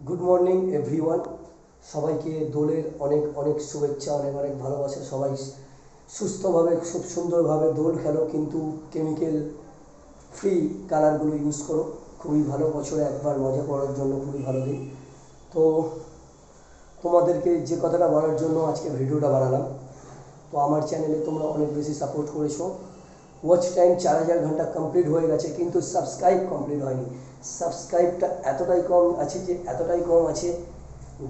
Good morning everyone. সবাইকে দোলের অনেক অনেক শুভেচ্ছা, অনেক অনেক ভালোবাসা। সবাই সুস্থভাবে খুব সুন্দরভাবে দোল খেলো, কিন্তু কেমিক্যাল ফ্রি কালারগুলো ইউজ করো। খুবই ভালো, বছরে একবার মজা করার জন্য খুবই ভালো দিন। তো তোমাদেরকে যে কথাটা বলার জন্য আজকে ভিডিওটা বানালাম, তো আমার চ্যানেলে তোমরা অনেক বেশি সাপোর্ট করেছো। ওয়াচ টাইম 4000 ঘন্টা কমপ্লিট হয়ে গেছে, কিন্তু সাবস্ক্রাইব কমপ্লিট হয়নি। সাবস্ক্রাইবটা এতটাই কম আছে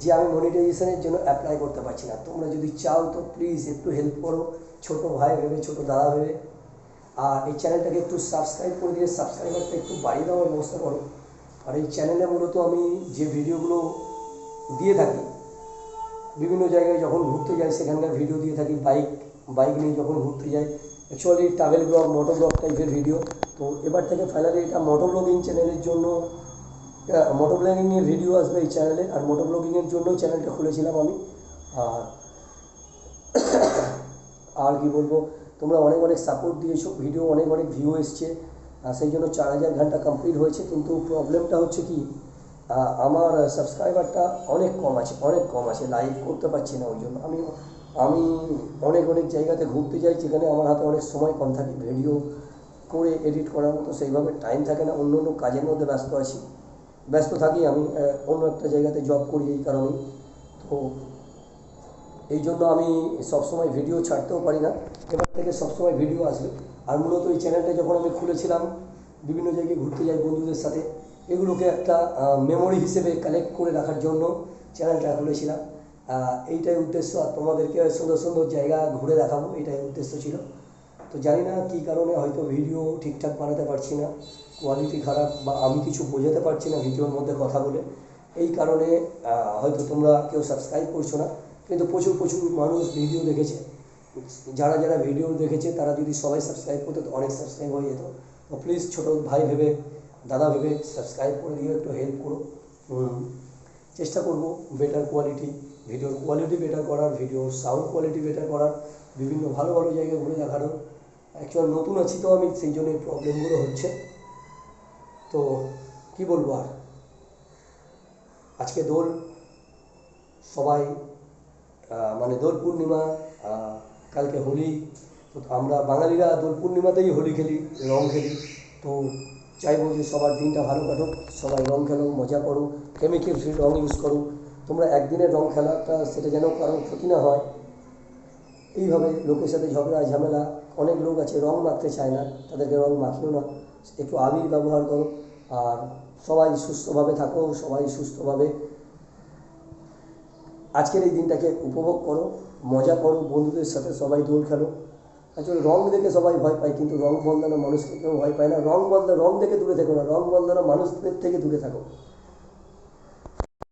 যে আমি মনিটাইজেশনের জন্য অ্যাপ্লাই করতে পারছি না। তোমরা যদি চাও তো প্লিজ একটু হেল্প করো, ছোটো ভাই ভেবে, ছোটো দাদা ভেবে। আর এই চ্যানেলটাকে একটু সাবস্ক্রাইব করে দিয়ে সাবস্ক্রাইবারটা একটু বাড়িয়ে দেওয়ার ব্যবস্থা করো। আর এই চ্যানেলে মূলত আমি যে ভিডিওগুলো দিয়ে থাকি, বিভিন্ন জায়গায় যখন ঘুরতে যাই সেখানকার ভিডিও দিয়ে থাকি। বাইক নিয়ে যখন ঘুরতে যাই, অ্যাকচুয়ালি ট্রাভেল ব্লগ, মোটো ব্লগ টাইপের ভিডিও। তো এবার থেকে ফাইনালি এটা মোটো ব্লগিং চ্যানেলের জন্য, মোটো ব্লগিংয়ের ভিডিও আসবে এই চ্যানেলে। আর মোটো ব্লগিংয়ের জন্যই চ্যানেলটা খুলেছিলাম আমি। আর আর কি বলবো, তোমরা অনেক অনেক সাপোর্ট দিয়েছো, ভিডিও অনেক অনেক ভিউ এসছে, সেই জন্য 4000 ঘন্টা কমপ্লিট হয়েছে। কিন্তু প্রবলেমটা হচ্ছে কি, আমার সাবস্ক্রাইবারটা অনেক কম আছে, লাইভ করতে পারছি না। ওই জন্য আমি আমি অনেক অনেক জায়গাতে ঘুরতে যাই, যেখানে আমার হাতে অনেক সময় কম থাকে, ভিডিও করে এডিট করার মতো সেইভাবে টাইম থাকে না। অন্য অন্য কাজের মধ্যে ব্যস্ত থাকি আমি। অন্য একটা জায়গাতে জব করি, এই কারণেই। তো এই জন্য আমি সবসময় ভিডিও ছাড়তেও পারি না। এবার থেকে সবসময় ভিডিও আসবে। আর মূলত এই চ্যানেলটা যখন আমি খুলেছিলাম, বিভিন্ন জায়গায় ঘুরতে যাই বন্ধুদের সাথে, এগুলোকে একটা মেমোরি হিসেবে কালেক্ট করে রাখার জন্য চ্যানেলটা খুলেছিলাম। এইটাই উদ্দেশ্য। আর তোমাদেরকে সুন্দর সুন্দর জায়গা ঘুরে দেখাবো, এটাই উদ্দেশ্য ছিল। তো জানি না কী কারণে হয়তো ভিডিও ঠিকঠাক বানাতে পারছি না, কোয়ালিটি খারাপ, বা আমি কিছু বোঝাতে পারছি না ভিডিওর মধ্যে কথা বলে। এই কারণে হয়তো তোমরা কেউ সাবস্ক্রাইব করছো না। কিন্তু প্রচুর প্রচুর মানুষ ভিডিও দেখেছে। যারা যারা ভিডিও দেখেছে তারা যদি সবাই সাবস্ক্রাইব করতো তো অনেক সাবস্ক্রাইব হয়ে যেত। তো প্লিজ ছোটো ভাই ভেবে, দাদা ভেবে সাবস্ক্রাইব করে দিও, একটু হেল্প করো। চেষ্টা করব বেটার কোয়ালিটি, ভিডিওর কোয়ালিটি বেটার করার, ভিডিওর সাউন্ড কোয়ালিটি বেটার করার, বিভিন্ন ভালো ভালো জায়গায় ঘুরে দেখানোর। অ্যাকচুয়াল নতুন আছি তো আমি, সেই জন্য এই প্রবলেমগুলো হচ্ছে। তো কি বলবো আর, আজকে দোল, সবাই মানে দোল পূর্ণিমা, কালকে হোলি। তো আমরা বাঙালিরা দোল পূর্ণিমাতেই হোলি খেলি, রং খেলি। তো চাইবো যে সবার দিনটা ভালো কাটুক, সবাই রং খেলো, মজা করো, কেমিক্যাল ফ্রি রং ইউজ করো। তোমরা একদিনের রং খেলাটা, সেটা যেন কারোর ক্ষতি না হয়। এইভাবে লোকের সাথে ঝগড়া ঝামেলা, অনেক লোক আছে রং মাখতে চায় না, তাদেরকে রং মাখিও না, একটু আবির ব্যবহার করো। আর সবাই সুস্থভাবে থাকো, সবাই সুস্থভাবে আজকের এই দিনটাকে উপভোগ করো, মজা করো, বন্ধুদের সাথে সবাই দোল খেলো। আসলে রং দেখে সবাই ভয় পায়, কিন্তু রং বদলানো মানুষকে কেউ ভয় পায় না। রং দেখে দূরে থেকো না, রং বদলানো মানুষদের থেকে দূরে থাকো।